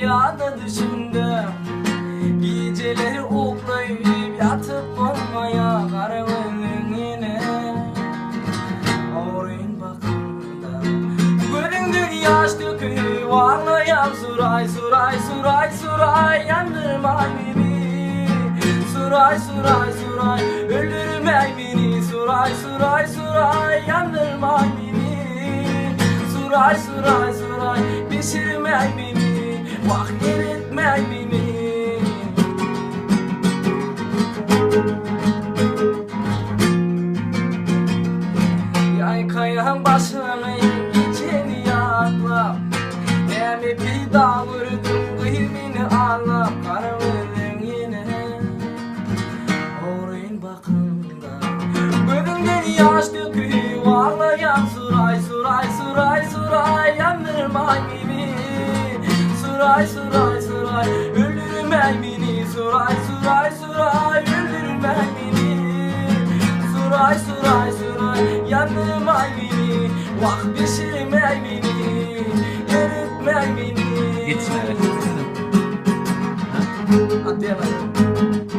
rüyada düşümde. Geceleri oklayıp yatıp olmaya kararlıyım yine. Ağrıyın bakımda gözünden yaş döküp ağlayan suray suray suray suray yandırmay beni. Suray suray suray öldürmey beni. Suray suray suray yandırmay beni. Suray suray suray pişirmey beni. Vah eritmey beni. Yaykayan başını içini yakla. Hem bir dağ vurdum kıymini ağla. Kararlıyım yine. Ağrıyın bakımda gözümden yaş döküp ağlayan suray suray suray suray yandırmay beni. Suray suray suray öldürmey beni. Suray suray suray öldürmey beni. Suray suray suray yandırmay beni. Vah pişirmey beni. Eritmey beni. Gitsin evet. Atlayamadım.